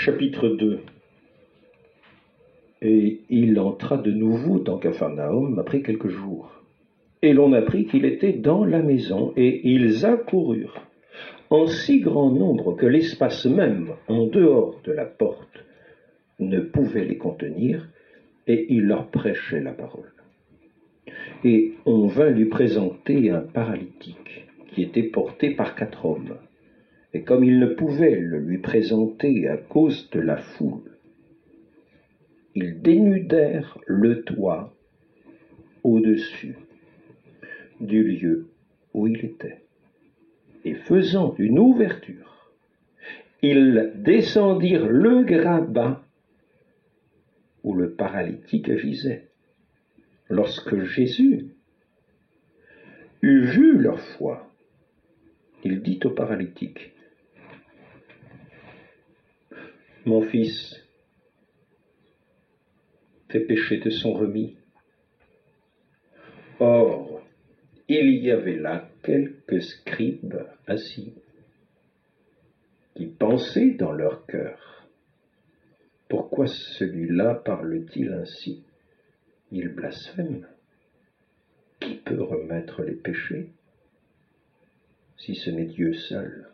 Chapitre 2. Et il entra de nouveau dans Capharnaüm après quelques jours. Et l'on apprit qu'il était dans la maison, et ils accoururent en si grand nombre que l'espace même, en dehors de la porte, ne pouvait les contenir, et il leur prêchait la parole. Et on vint lui présenter un paralytique, qui était porté par 4 hommes. Et comme ils ne pouvaient le lui présenter à cause de la foule, ils dénudèrent le toit au-dessus du lieu où il était. Et faisant une ouverture, ils descendirent le grabat où le paralytique gisait. Lorsque Jésus eut vu leur foi, il dit au paralytique: « Mon fils, tes péchés te sont remis. » Or, il y avait là quelques scribes assis, qui pensaient dans leur cœur: pourquoi celui-là parle-t-il ainsi? Il blasphème. Qui peut remettre les péchés, si ce n'est Dieu seul?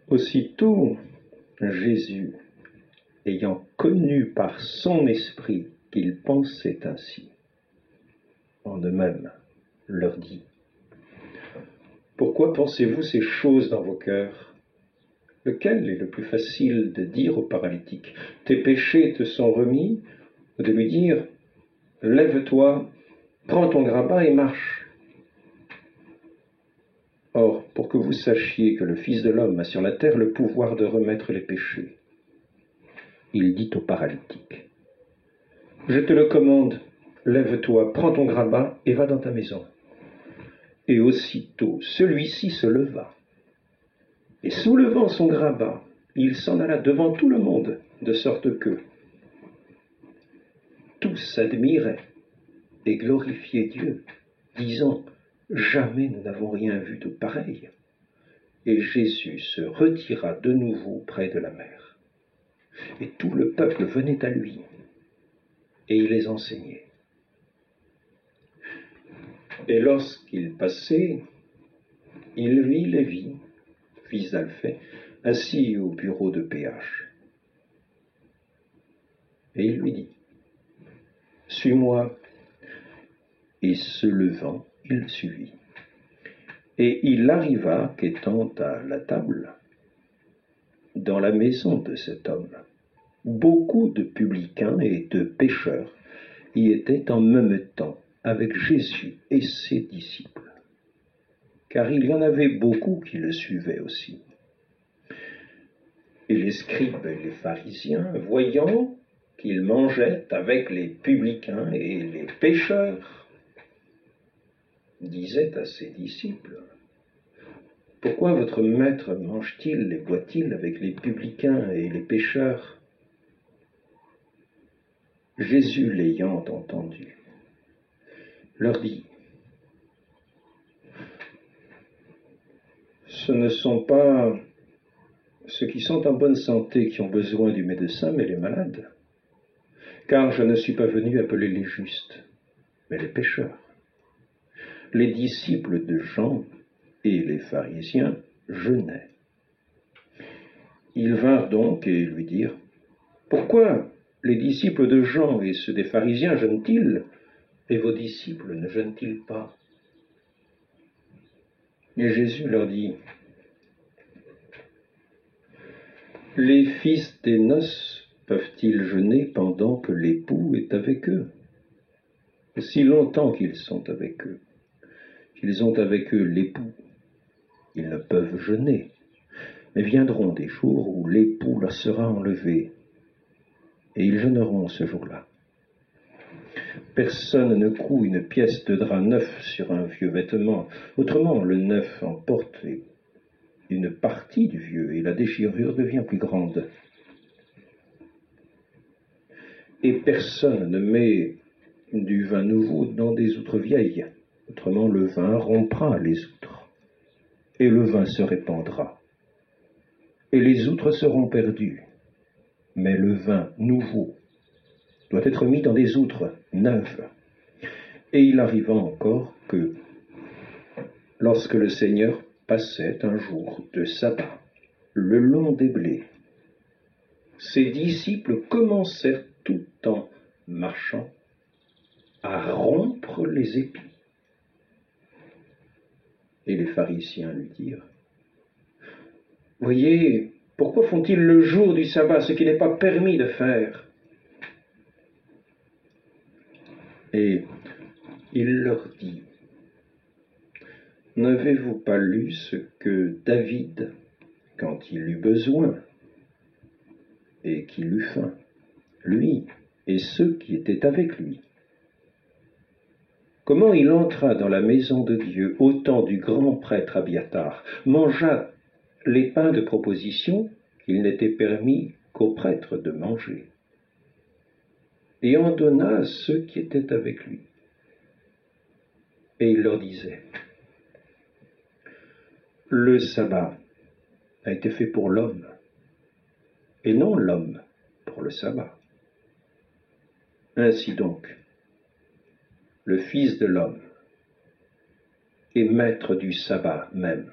Aussitôt, Jésus, ayant connu par son esprit qu'ils pensaient ainsi, en eux-mêmes leur dit: pourquoi pensez-vous ces choses dans vos cœurs? Lequel est le plus facile de dire au paralytique: tes péchés te sont remis, ou de lui dire: lève-toi, prends ton grabat et marche? Or, pour que vous sachiez que le Fils de l'homme a sur la terre le pouvoir de remettre les péchés, il dit au paralytique: je te le commande, lève-toi, prends ton grabat et va dans ta maison. Et aussitôt celui-ci se leva, et soulevant son grabat, il s'en alla devant tout le monde, de sorte que tous admiraient et glorifiaient Dieu, disant: jamais nous n'avons rien vu de pareil. Et Jésus se retira de nouveau près de la mer. Et tout le peuple venait à lui, et il les enseignait. Et lorsqu'il passait, il vit Lévi, fils d'Alphée, assis au bureau de péage. Et il lui dit: suis-moi. Et se levant, il le suivit. Et il arriva qu'étant à la table, dans la maison de cet homme, beaucoup de publicains et de pécheurs y étaient en même temps avec Jésus et ses disciples, car il y en avait beaucoup qui le suivaient aussi. Et les scribes et les pharisiens, voyant qu'il mangeait avec les publicains et les pécheurs, disaient à ses disciples: pourquoi votre maître mange-t-il et boit-il avec les publicains et les pécheurs? Jésus, l'ayant entendu, leur dit: ce ne sont pas ceux qui sont en bonne santé qui ont besoin du médecin, mais les malades. Car je ne suis pas venu appeler les justes, mais les pécheurs. Les disciples de Jean et les pharisiens jeûnaient. Ils vinrent donc et lui dirent: pourquoi les disciples de Jean et ceux des pharisiens jeûnent-ils, et vos disciples ne jeûnent-ils pas? Et Jésus leur dit: les fils des noces peuvent-ils jeûner pendant que l'époux est avec eux? Aussi longtemps qu'ils sont avec eux, qu'ils ont avec eux l'époux, ils ne peuvent jeûner. Mais viendront des jours où l'époux leur sera enlevé, et ils jeûneront ce jour-là. Personne ne coud une pièce de drap neuf sur un vieux vêtement, autrement le neuf emporte une partie du vieux, et la déchirure devient plus grande. Et personne ne met du vin nouveau dans des outres vieilles, autrement le vin rompra les outres, et le vin se répandra, et les outres seront perdues. Mais le vin nouveau doit être mis dans des outres neuves. Et il arriva encore que, lorsque le Seigneur passait un jour de sabbat le long des blés, ses disciples commencèrent tout en marchant à rompre les épis. Et les pharisiens lui dirent: Voyez, pourquoi font-ils le jour du sabbat ce qui n'est pas permis de faire? Et il leur dit: N'avez-vous pas lu ce que David, quand il eut besoin et qu'il eut faim, lui et ceux qui étaient avec lui, comment il entra dans la maison de Dieu au temps du grand prêtre Abiatar, mangea les pains de proposition qu'il n'était permis qu'aux prêtres de manger, et en donna à ceux qui étaient avec lui. Et il leur disait: Le sabbat a été fait pour l'homme, et non l'homme pour le sabbat. Ainsi donc, le Fils de l'homme est maître du sabbat même.